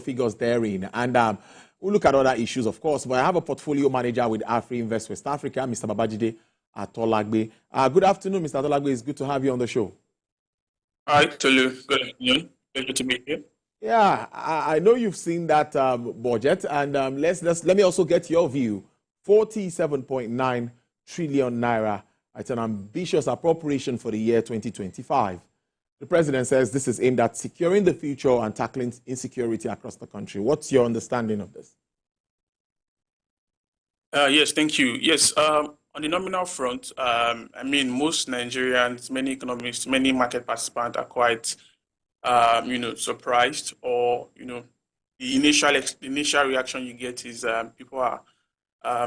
figures therein. And we'll look at other issues, of course. But I have a portfolio manager with Afri Invest West Africa, Mr. Babajide Atolagbe. Good afternoon, Mr. Atolagbe. It's good to have you on the show. Hi, Tolu. Good afternoon. Pleasure to be here. Yeah, I know you've seen that budget, and let me also get your view. 47.9 trillion naira. It's an ambitious appropriation for the year 2025. The president says this is aimed at securing the future and tackling insecurity across the country. What's your understanding of this? Yes, thank you. Yes, on the nominal front, I mean, most Nigerians, many economists, many market participants are quite surprised, or the initial reaction you get is people are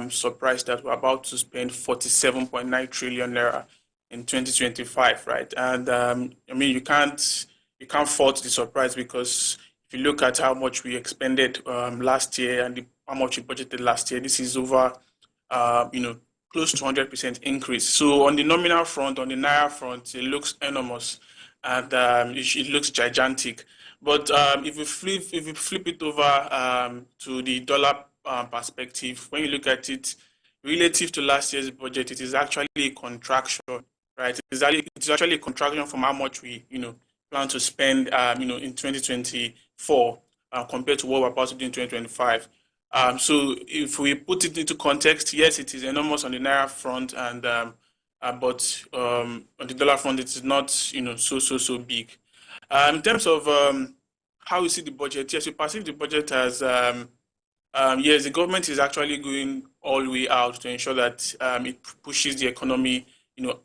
surprised that we're about to spend 47.9 trillion naira in 2025, right? And I mean, you can't fault the surprise, because if you look at how much we expended last year and how much we budgeted last year, this is over close to 100% increase. So on the nominal front, on the naira front, it looks enormous, and it looks gigantic. But if you flip it over to the dollar perspective, when you look at it relative to last year's budget, it is actually a contraction, right? It's actually a contraction from how much we plan to spend in 2024 compared to what we're about to do in 2025. So if we put it into context, yes, it is enormous on the naira front, and but on the dollar front, it is not so big. In terms of how we see the budget, yes, we perceive the budget as yes, the government is actually going all the way out to ensure that it pushes the economy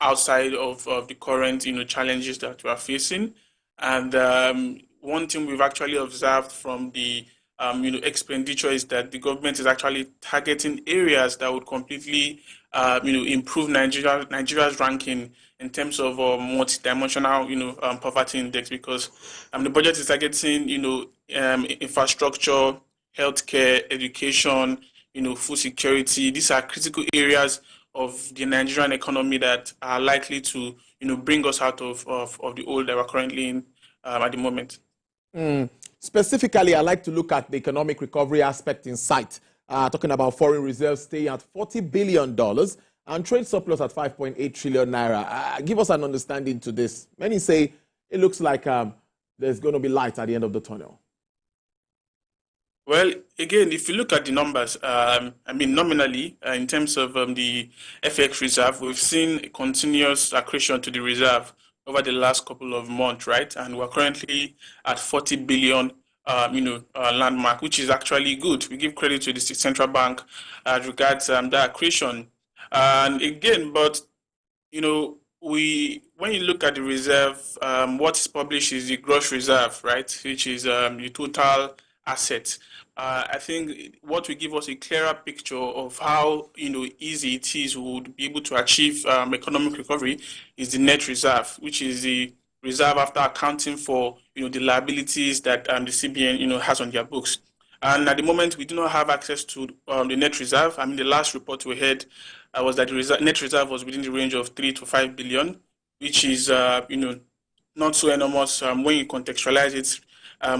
outside of the current challenges that we are facing. And one thing we've actually observed from the expenditure is that the government is actually targeting areas that would completely improve Nigeria's ranking in terms of multidimensional poverty index, because the budget is targeting infrastructure, healthcare, education, food security. These are critical areas of the Nigerian economy that are likely to bring us out of the hole that we're currently in at the moment. Specifically, I like to look at the economic recovery aspect in sight. Talking about foreign reserves staying at $40 billion and trade surplus at 5.8 trillion naira. Give us an understanding to this. Many say it looks like there's going to be light at the end of the tunnel. Well, again, if you look at the numbers, I mean, nominally, in terms of the FX reserve, we've seen a continuous accretion to the reserve over the last couple of months, right? And we're currently at 40 billion, landmark, which is actually good. We give credit to the central bank as regards that accretion. And again, but when you look at the reserve, what is published is the gross reserve, right, which is the total assets. I think what will give us a clearer picture of how easy it is we would be able to achieve economic recovery is the net reserve, which is the reserve after accounting for the liabilities that the CBN has on their books. And at the moment, we do not have access to the net reserve. I mean, the last report we had was that the net reserve was within the range of 3 to 5 billion, which is not so enormous when you contextualize it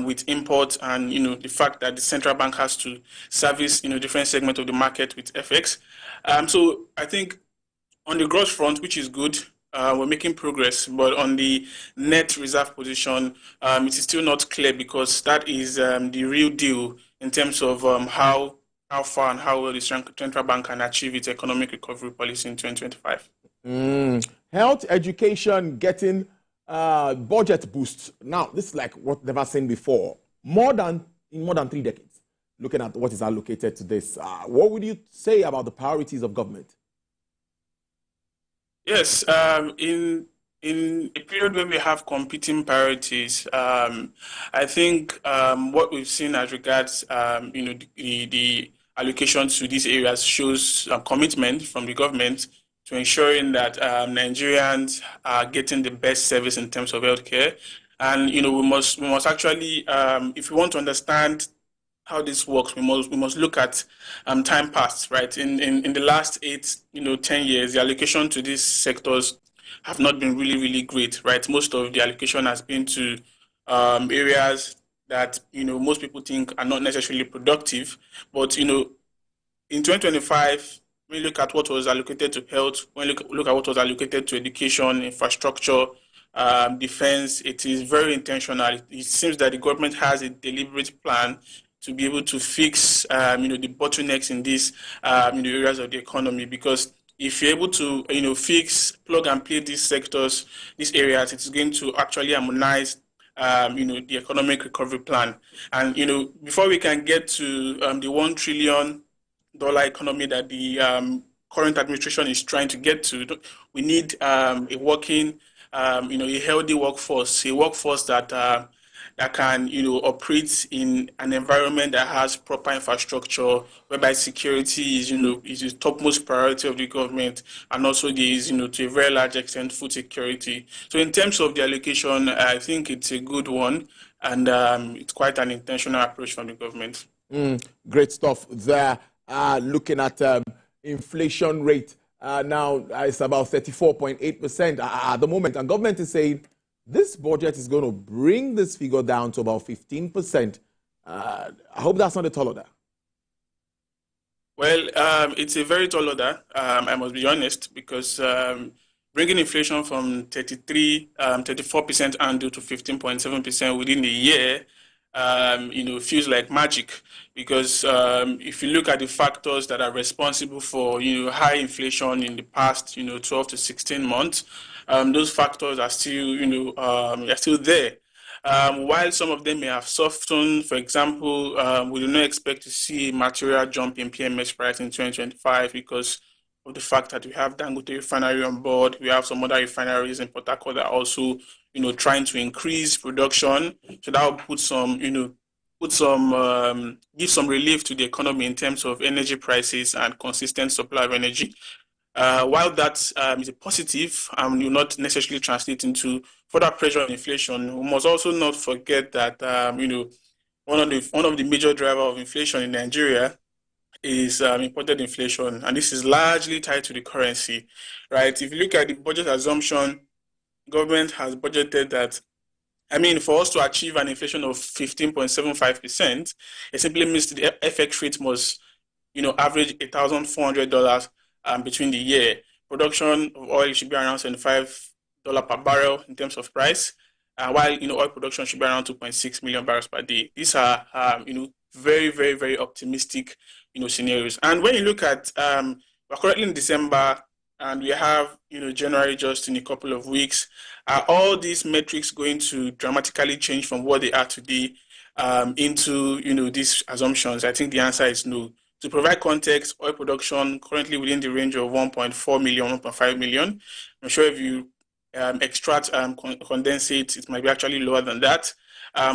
with imports and the fact that the central bank has to service different segments of the market with FX. So I think on the gross front, which is good, we're making progress, but on the net reserve position, it is still not clear, because that is the real deal in terms of how far and how well the central bank can achieve its economic recovery policy in 2025. Health, education, getting budget boosts. Now, this is like what never seen before. In more than 3 decades, looking at what is allocated to this. What would you say about the priorities of government? Yes, in a period where we have competing priorities, I think what we've seen as regards the allocation to these areas shows a commitment from the government to ensuring that Nigerians are getting the best service in terms of healthcare. And we must actually, if we want to understand how this works, we must look at time past, right? In the last 10 years, the allocation to these sectors have not been really great, right? Most of the allocation has been to areas that, most people think are not necessarily productive. But, in 2025, when you look at what was allocated to health, when you look at what was allocated to education, infrastructure, defense, it is very intentional. It seems that the government has a deliberate plan to be able to fix, the bottlenecks in these, areas of the economy. Because if you're able to, fix, plug and play these sectors, these areas, it's going to actually harmonize, the economic recovery plan. And, before we can get to the $1 trillion economy that the current administration is trying to get to, we need a working, a healthy workforce, a workforce that can, operate in an environment that has proper infrastructure, whereby security is the topmost priority of the government, and also there is, to a very large extent, food security. So in terms of the allocation, I think it's a good one, and it's quite an intentional approach from the government. Great stuff there. Looking at inflation rate, now it's about 34.8% at the moment, and government is saying this budget is going to bring this figure down to about 15%. I hope that's not a tall order. Well, it's a very tall order, I must be honest, because bringing inflation from 34% annual to 15.7% within a year, feels like magic. Because if you look at the factors that are responsible for, high inflation in the past, 12 to 16 months, those factors are still, are still there. While some of them may have softened, for example, we do not expect to see a material jump in PMS price in 2025 because of the fact that we have Dangote refinery on board. We have some other refineries in Port Harcourt that are also, trying to increase production. So that will put some, give some relief to the economy in terms of energy prices and consistent supply of energy. While that is a positive and will not necessarily translate into further pressure on inflation, we must also not forget that one of the major drivers of inflation in Nigeria is imported inflation, and this is largely tied to the currency, right? If you look at the budget assumption, government has budgeted that. For us to achieve an inflation of 15.75%, it simply means the FX rate must, average $1,400 between the year. Production of oil should be around $75 per barrel in terms of price, while oil production should be around 2.6 million barrels per day. These are very, very, very optimistic scenarios. And when you look at we're currently in December and we have January just in a couple of weeks, are all these metrics going to dramatically change from what they are today into these assumptions? I think the answer is no. To provide context, oil production currently within the range of 1.4 million, 1.5 million. I'm sure if you extract condensate, it might be actually lower than that.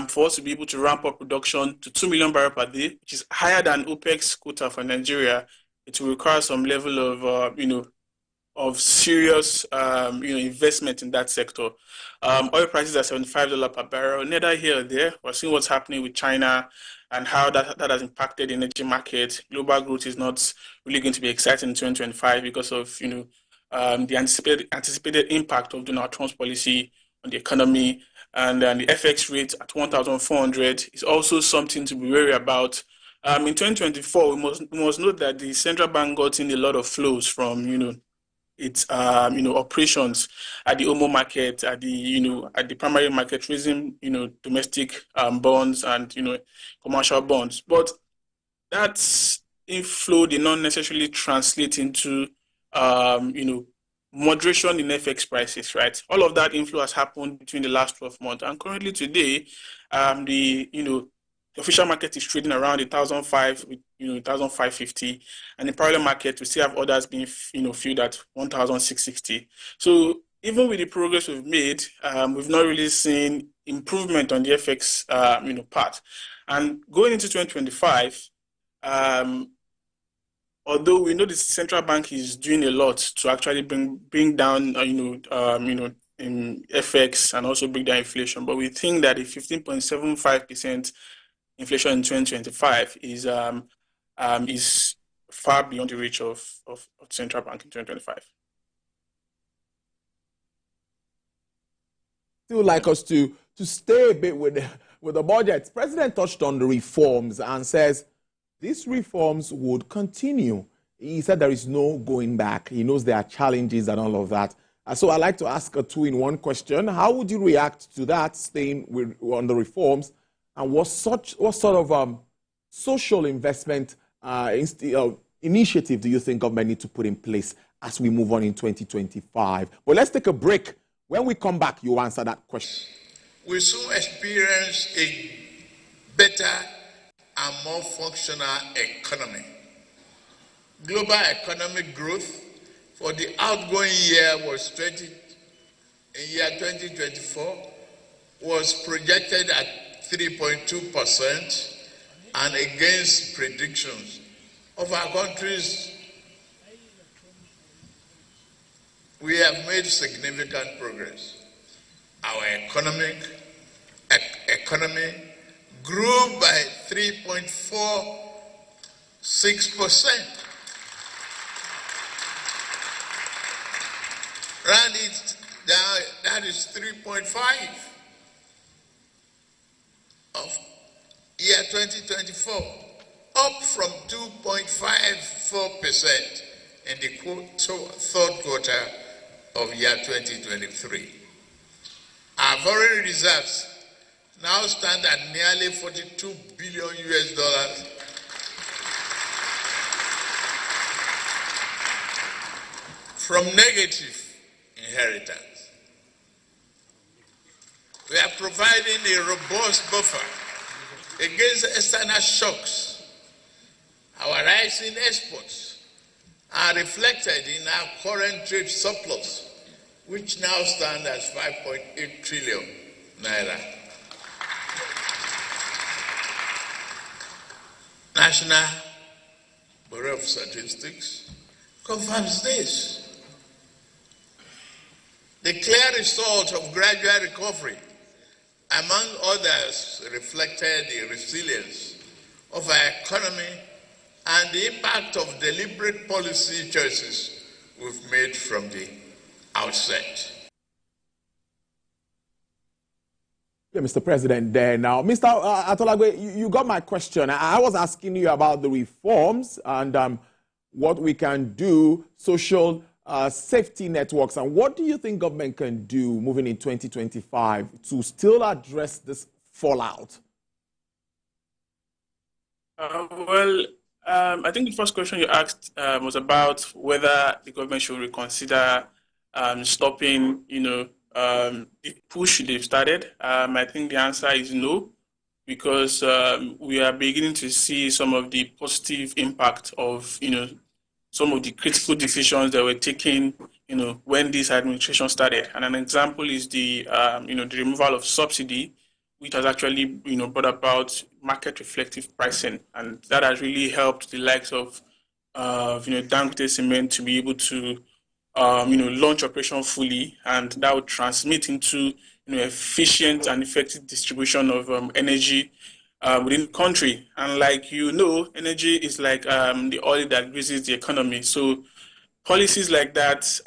For us to be able to ramp up production to 2 million barrels per day, which is higher than OPEC's quota for Nigeria, it will require some level of serious investment in that sector. Oil prices are $75 per barrel, neither here or there. We're seeing what's happening with China and how that has impacted the energy market. Global growth is not really going to be exciting in 2025 because of the anticipated impact of Donald Trump's policy on the economy. And the FX rate at 1,400 is also something to be wary about. In 2024, we must note that the central bank got in a lot of flows from its operations at the OMO market, at the primary market, raising domestic bonds and commercial bonds. But that inflow did not necessarily translate into moderation in FX prices, right? All of that inflow has happened between the last 12 months, and currently today, the official market is trading around 1,005, 1,550, and the parallel market we still have orders being filled at 1,660. So even with the progress we've made, we've not really seen improvement on the FX part. And going into 2025, although we know the central bank is doing a lot to actually bring down in FX and also bring down inflation, but we think that a 15.75% inflation in 2025 is far beyond the reach of central bank in 2025. Still like us to stay a bit with with the budget. President touched on the reforms and says these reforms would continue. He said there is no going back. He knows there are challenges and all of that. So I'd like to ask a two-in-one question. How would you react to that, staying on the reforms? And what sort of social investment initiative do you think government need to put in place as we move on in 2025? But let's take a break. When we come back, you answer that question. We soon experience a better and more functional economy. Global economic growth for the outgoing year was 2024 was projected at 3.2%, and against predictions of our countries, we have made significant progress. Our economy grew by 3.46%. Round it down, that is 3.5 of year 2024, up from 2.54% in the third quarter of year 2023. Our foreign reserves now stand at nearly $42 billion from negative inheritance. We are providing a robust buffer against external shocks. Our rising exports are reflected in our current trade surplus, which now stands at 5.8 trillion naira. National Bureau of Statistics confirms this. The clear result of gradual recovery, among others, reflected the resilience of our economy and the impact of deliberate policy choices we've made from the outset. Yeah, Mr. President, there now. Mr. Atolagwe, you got my question. I was asking you about the reforms and what we can do, social safety networks, and what do you think government can do moving in 2025 to still address this fallout? I think the first question you asked was about whether the government should reconsider stopping, the push they've started. I think the answer is no, because we are beginning to see some of the positive impact of, some of the critical decisions that were taken, when this administration started. And an example is the removal of subsidy, which has actually, brought about market-reflective pricing, and that has really helped the likes of, Dangote Cement to be able to, launch operation fully, and that would transmit into, efficient and effective distribution of energy within the country. And like energy is like the oil that greases the economy. So policies like that,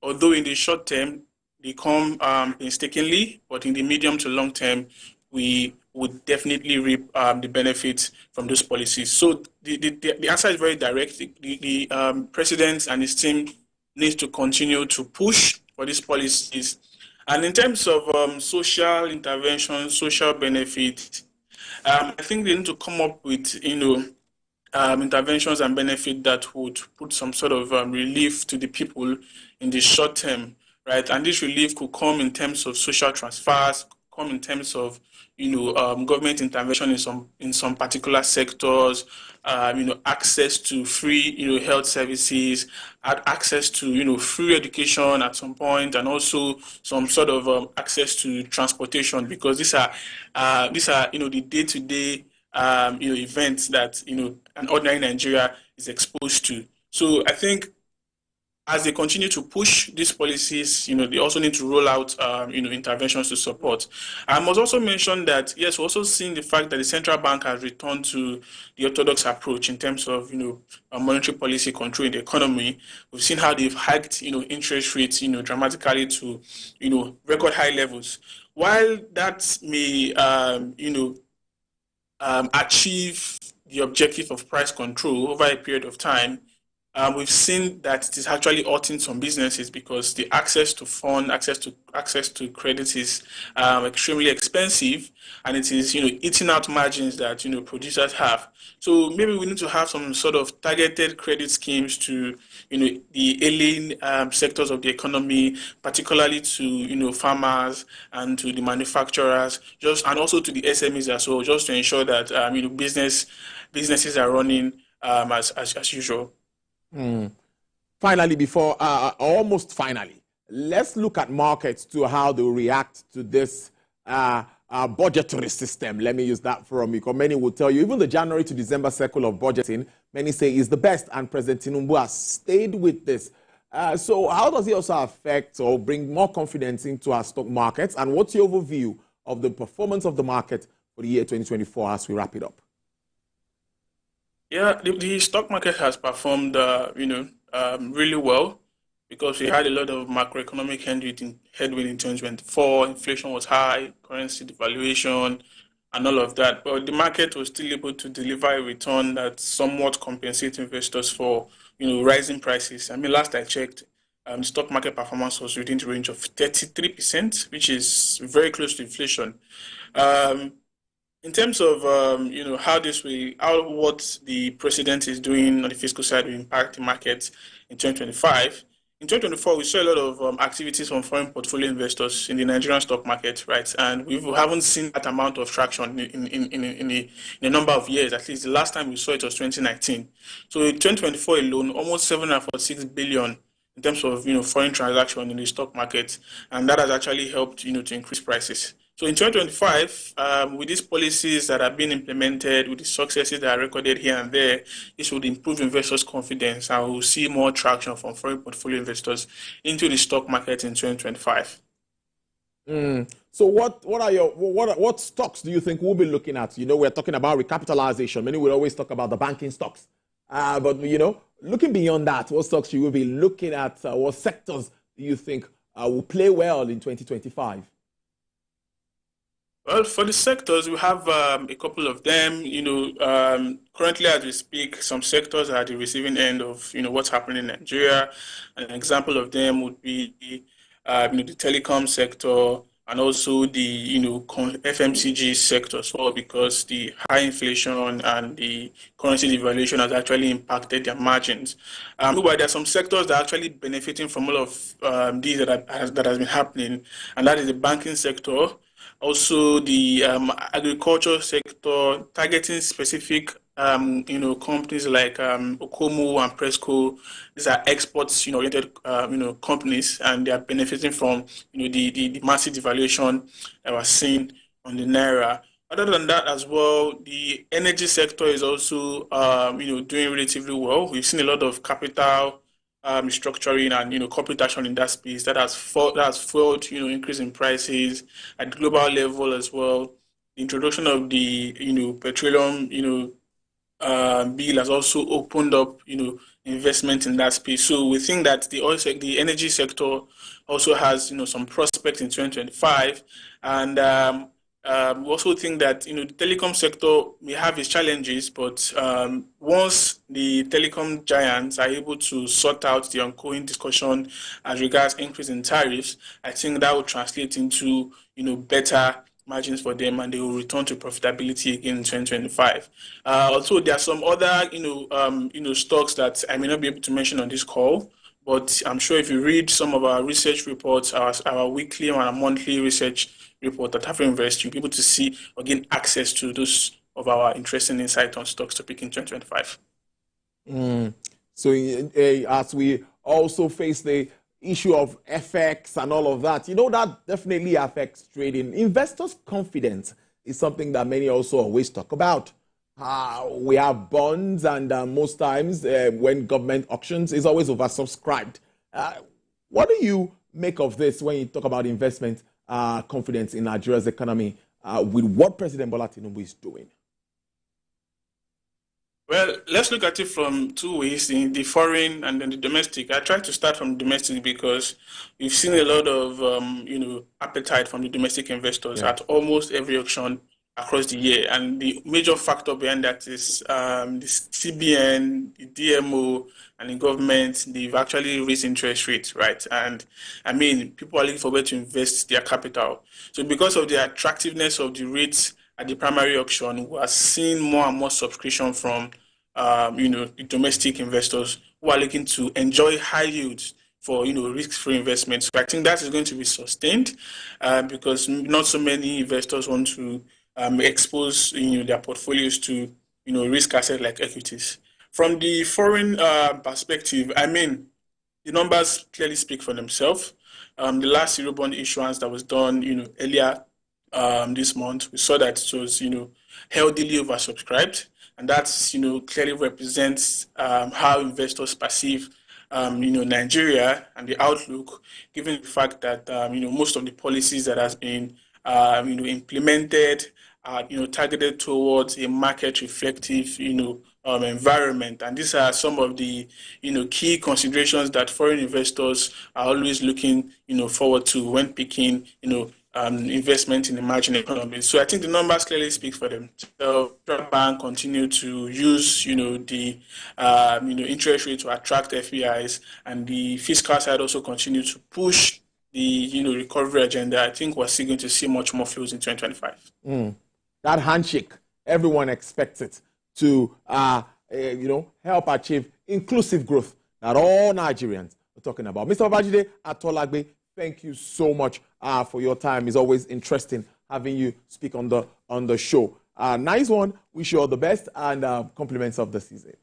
although in the short term they come painstakingly, but in the medium to long term, we would definitely reap the benefits from those policies. So the answer is very direct. The president and his team needs to continue to push for these policies. And in terms of social intervention, social benefit, I think they need to come up with, interventions and benefit that would put some sort of relief to the people in the short term, right? And this relief could come in terms of social transfers, come in terms of, government intervention in some particular sectors, access to free, health services, access to, free education at some point, and also some sort of access to transportation, because these are, the day-to-day, events that, an ordinary Nigeria is exposed to. So I think as they continue to push these policies, they also need to roll out, interventions to support. I must also mention that, yes, we're also seeing the fact that the central bank has returned to the orthodox approach in terms of, monetary policy control in the economy. We've seen how they've hiked, interest rates, dramatically to, record high levels. while that may, achieve the objective of price control over a period of time, we've seen that it is actually hurting some businesses because the access to fund, access to credit is extremely expensive, and it is eating out margins that producers have. So maybe we need to have some sort of targeted credit schemes to the ailing sectors of the economy, particularly to farmers and to the manufacturers, and also to the SMEs as well, just to ensure that businesses are running as usual. Finally, almost finally, let's look at markets to how they react to this budgetary system. Let me use that from me, because many will tell you, even the January to December cycle of budgeting, many say is the best, and President Tinubu has stayed with this. So how does it also affect or bring more confidence into our stock markets? And what's your overview of the performance of the market for the year 2024 as we wrap it up? Yeah, the stock market has performed, really well because we had a lot of macroeconomic headwind in 2024. Inflation was high, currency devaluation, and all of that. But the market was still able to deliver a return that somewhat compensates investors for, rising prices. I mean, last I checked, stock market performance was within the range of 33%, which is very close to inflation. In terms of what the president is doing on the fiscal side will impact the market in 2025. In 2024, we saw a lot of activities from foreign portfolio investors in the Nigerian stock market, right? And we haven't seen that amount of traction in a number of years. At least the last time we saw it was 2019. So in 2024 alone, almost 746 billion in terms of foreign transaction in the stock market, and that has actually helped to increase prices. So in 2025, with these policies that are being implemented, with the successes that are recorded here and there, this would improve investors' confidence, and we'll see more traction from foreign portfolio investors into the stock market in 2025. So what stocks do you think we'll be looking at? We're talking about recapitalization. Many will always talk about the banking stocks. But looking beyond that, what stocks you will be looking at? What sectors do you think will play well in 2025? Well, for the sectors, we have a couple of them. Currently, as we speak, some sectors are at the receiving end of what's happening in Nigeria. An example of them would be the telecom sector and also the FMCG sector as well, because the high inflation and the currency devaluation has actually impacted their margins. But there are some sectors that are actually benefiting from all of these that has been happening, and that is the banking sector. Also, the agriculture sector, targeting specific, companies like Okomo and Presco. These are exports-oriented, companies, and they are benefiting from, the massive devaluation that we're seeing on the naira. Other than that, as well, the energy sector is also, doing relatively well. We've seen a lot of capital restructuring and corporate action in that space that has fueled increase in prices at global level as well. The introduction of the petroleum bill has also opened up investment in that space. So we think that the energy sector also has some prospects in 2025, and we also think that the telecom sector may have its challenges, but once the telecom giants are able to sort out the ongoing discussion as regards increase in tariffs, I think that will translate into better margins for them, and they will return to profitability again in 2025. Also, there are some other stocks that I may not be able to mention on this call, but I'm sure if you read some of our research reports, our weekly and our monthly research report at AfroInvest, you'll be able to see or gain access to those of our interesting insight on stocks to pick in 2025. So as we also face the issue of FX and all of that, that definitely affects trading. Investors' confidence is something that many also always talk about. We have bonds, and most times when government auctions is always oversubscribed. What do you make of this when you talk about investment confidence in Nigeria's economy with what President Bola Tinubu is doing? Well, let's look at it from two ways, in the foreign and then the domestic. I try to start from domestic because we've seen a lot of, appetite from the domestic investors at almost every auction across the year. And the major factor behind that is the CBN, the DMO, and the government, they've actually raised interest rates, right? And I mean, people are looking for where to invest their capital. So because of the attractiveness of the rates at the primary auction, we are seeing more and more subscription from, the domestic investors who are looking to enjoy high yields for, risk-free investments. So I think that is going to be sustained because not so many investors want to expose, their portfolios to, risk assets like equities. From the foreign perspective, I mean, the numbers clearly speak for themselves. The last Eurobond issuance that was done, earlier this month, we saw that it was, healthily oversubscribed, and that's, clearly represents how investors perceive, Nigeria and the outlook, given the fact that, most of the policies that has been, implemented are, targeted towards a market reflective, environment. And these are some of the, key considerations that foreign investors are always looking, forward to when picking, investment in emerging economies. So I think the numbers clearly speak for them. So the bank continue to use, the, interest rate to attract FPIs, and the fiscal side also continue to push the, recovery agenda. I think we're still going to see much more flows in 2025. That handshake, everyone expects it to, help achieve inclusive growth that all Nigerians are talking about. Mr. Babajide Atolagbe, thank you so much for your time. It's always interesting having you speak on the show. Nice one. Wish you all the best and compliments of the season.